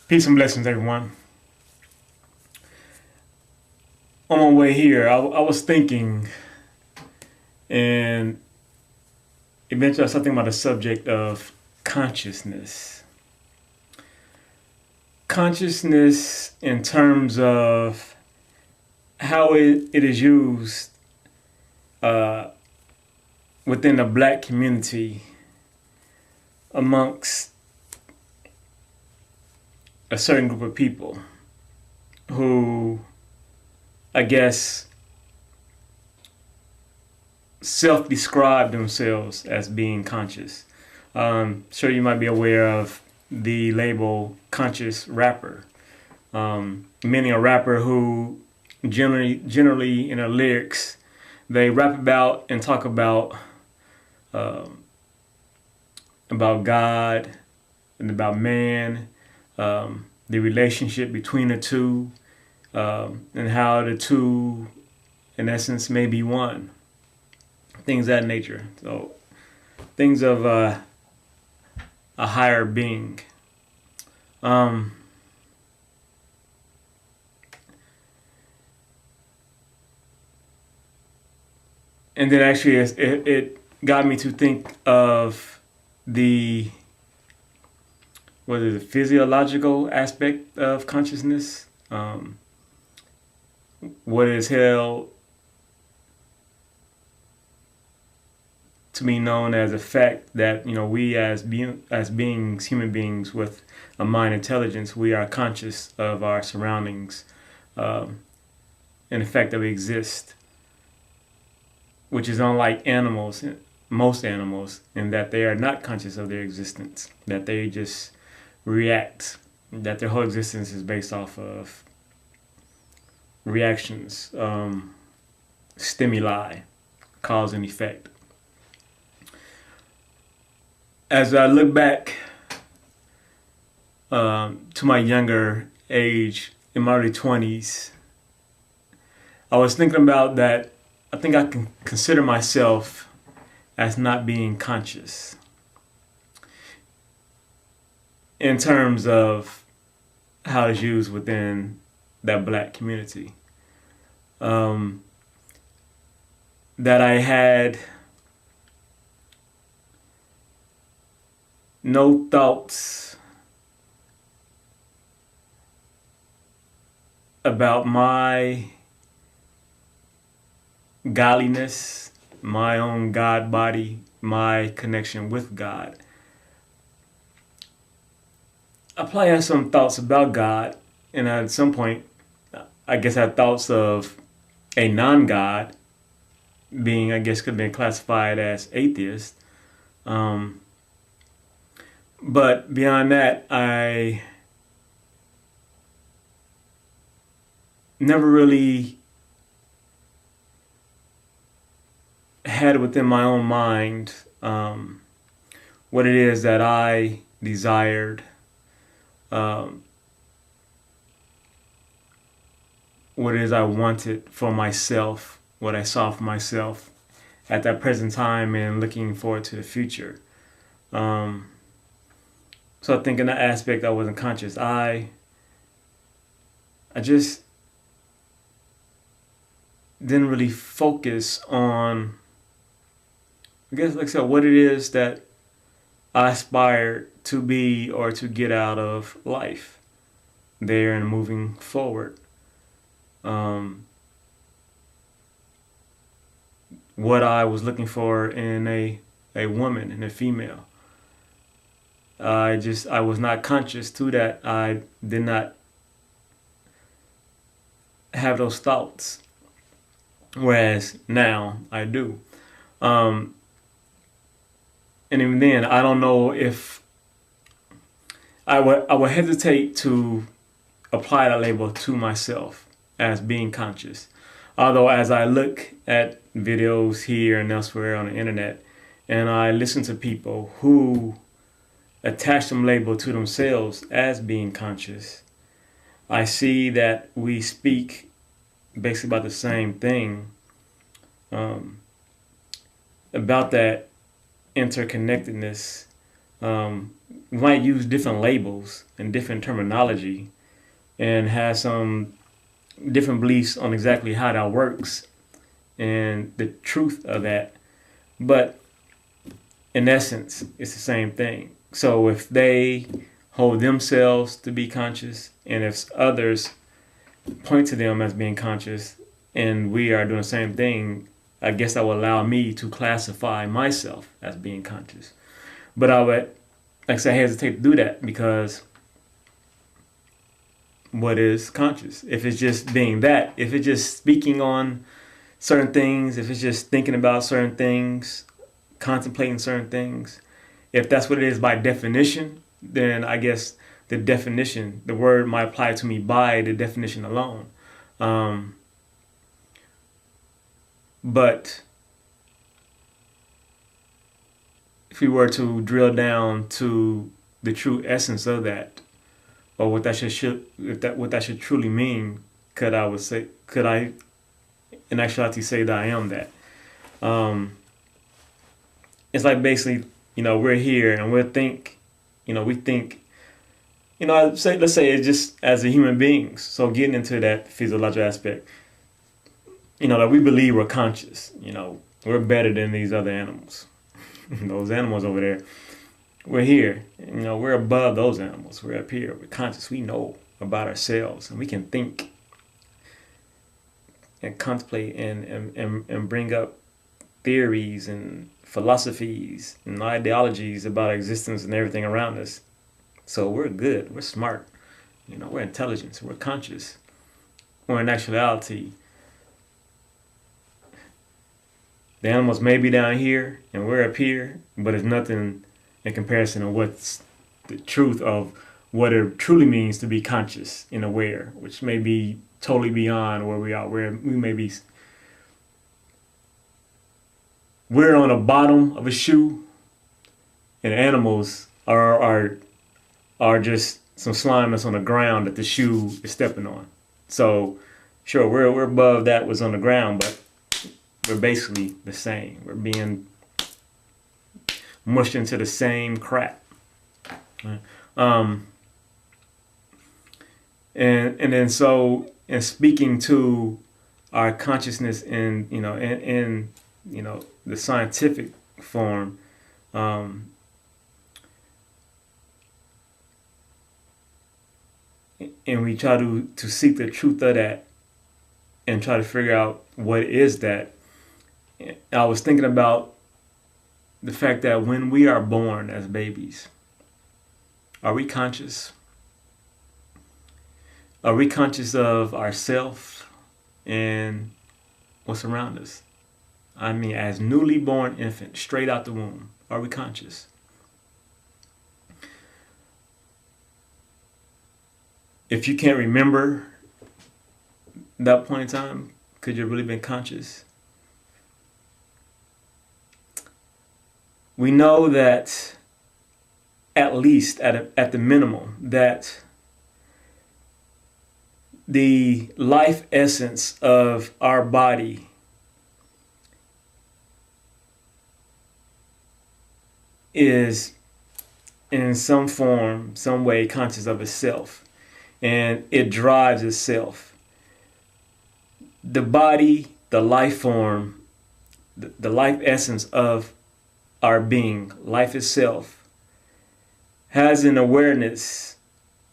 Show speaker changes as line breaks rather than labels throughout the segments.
Peace and blessings, everyone. On my way here, I was thinking, and eventually I was thinking about the subject of consciousness. Consciousness in terms of how it is used uh, within the black community amongst a certain group of people who, I guess, self-describe themselves as being conscious. Sure, you might be aware of the label conscious rapper. Meaning a rapper who generally in their lyrics, they rap about and talk about God and about man, the relationship between the two, and how the two, in essence, may be one. Things of that nature. So things of a higher being. And then actually it got me to think of the physiological aspect of consciousness. What is held to be known as a fact that we as beings, human beings with a mind intelligence, we are conscious of our surroundings, and the fact that we exist, which is unlike animals, most animals, in that they are not conscious of their existence, that they just react, that their whole existence is based off of reactions, stimuli, cause and effect. As I look back to my younger age, in my early 20s, I was thinking about that. I think I can consider myself as not being conscious in terms of how it's used within that black community. That I had no thoughts about my godliness, my own God body, my connection with God. I probably had some thoughts about God, and at some point, I guess I had thoughts of a non-God being, I guess, could have been classified as atheist. But beyond that, I never really had within my own mind what it is that I desired, what it is I wanted for myself, what I saw for myself at that present time, and looking forward to the future. So I think in that aspect I wasn't conscious. I just didn't really focus on, I guess, like I said, what it is that I aspired to be or to get out of life there and moving forward. What I was looking for in a woman, in a female. I was not conscious to that. I did not have those thoughts, whereas now I do. And even then, I don't know if I would hesitate to apply that label to myself as being conscious. Although as I look at videos here and elsewhere on the internet, and I listen to people who attach some label to themselves as being conscious, I see that we speak basically about the same thing, about that interconnectedness, we might use different labels and different terminology and have some different beliefs on exactly how that works and the truth of that. But in essence, it's the same thing. So if they hold themselves to be conscious, and if others point to them as being conscious, and we are doing the same thing, I guess that will allow me to classify myself as being conscious. But I would, like I said, hesitate to do that because what is conscious? If it's just being that, if it's just speaking on certain things, if it's just thinking about certain things, contemplating certain things, if that's what it is by definition, then I guess the definition, the word might apply to me by the definition alone. But if we were to drill down to the true essence of that, or what that should truly mean, could I in actuality say that I am that? It's like basically, we're here and we think, let's say it's just as a human beings. So getting into that physiological aspect, that we believe we're conscious, we're better than these other animals. Those animals over there, we're here, we're above those animals. We're up here, we're conscious, we know about ourselves, and we can think and contemplate and bring up theories and philosophies and ideologies about existence and everything around us. So we're good, we're smart, we're intelligent, we're conscious. Or in actuality, the animals may be down here and we're up here, but it's nothing in comparison to what's the truth of what it truly means to be conscious and aware, which may be totally beyond where we are. We're on the bottom of a shoe, and animals are just some slime that's on the ground that the shoe is stepping on. So, sure, we're above that was on the ground, but we're basically the same. We're being mushed into the same crap. Right? And then so in speaking to our consciousness in the scientific form, and we try to seek the truth of that and try to figure out what is that. I was thinking about the fact that when we are born as babies, are we conscious? Are we conscious of ourselves and what's around us? I mean, as newly born infant, straight out the womb, are we conscious? If you can't remember that point in time, could you have really been conscious? We know that at least at the minimum that the life essence of our body is in some form, some way conscious of itself, and it drives itself. The body, the life form, the life essence of our being, life itself, has an awareness,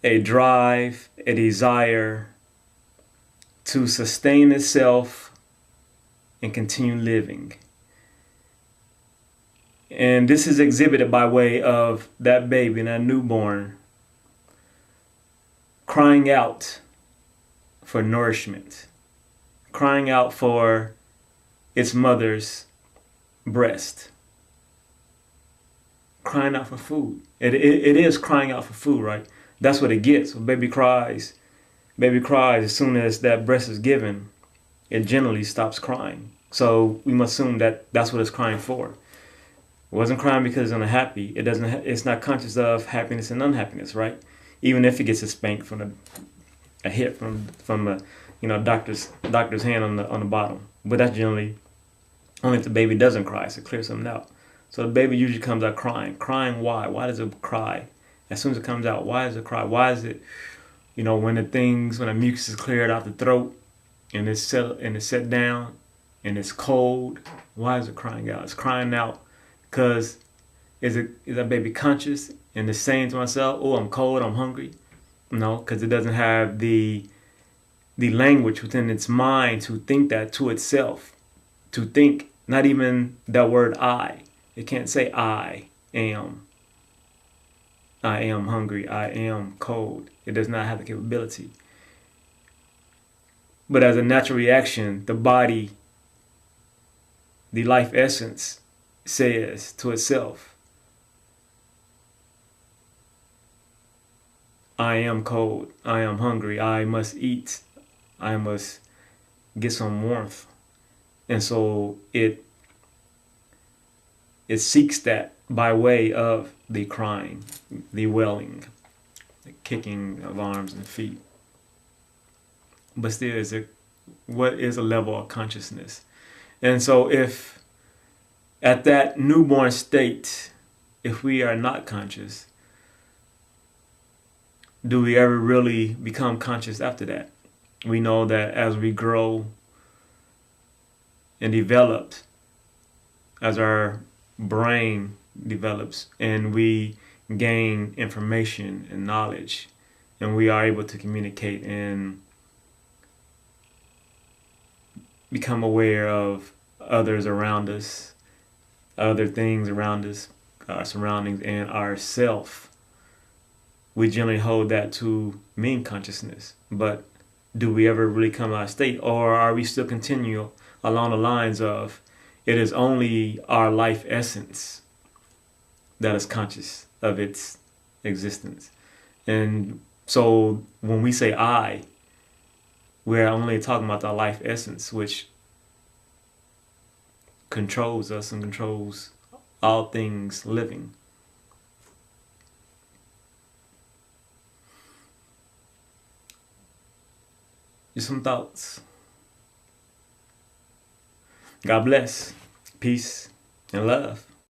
a drive, a desire to sustain itself and continue living. And this is exhibited by way of that baby, that newborn, crying out for nourishment, crying out for its mother's breast, crying out for food. It is crying out for food, right? That's what it gets. When baby cries as soon as that breast is given, it generally stops crying. So we must assume that that's what it's crying for. It wasn't crying because it's unhappy. It's not conscious of happiness and unhappiness, right? Even if it gets a spank from a hit from a doctor's hand on the bottom. But that's generally only if the baby doesn't cry, so clear something out. So the baby usually comes out crying. Crying why? Why does it cry? As soon as it comes out, why does it cry? Why is it, when the mucus is cleared out the throat and it's set down and it's cold, why is it crying out? It's crying out because is that baby conscious and it's saying to myself, oh, I'm cold, I'm hungry? No, because it doesn't have the language within its mind to think that to itself, to think not even that word I. It can't say I am hungry, I am cold. It does not have the capability. But as a natural reaction, the body, the life essence, says to itself, I am cold, I am hungry, I must eat, I must get some warmth. And so it seeks that by way of the crying, the wailing, the kicking of arms and feet. But still, what is a level of consciousness? And so if at that newborn state, if we are not conscious, do we ever really become conscious after that? We know that as we grow and develop, as our brain develops and we gain information and knowledge, and we are able to communicate and become aware of others around us, other things around us, our surroundings, and ourself, we generally hold that to mean consciousness. But do we ever really come out of state, or are we still continue along the lines of it is only our life essence that is conscious of its existence? And so when we say I, we're only talking about our life essence, which controls us and controls all things living. Just some thoughts. God bless. Peace and love.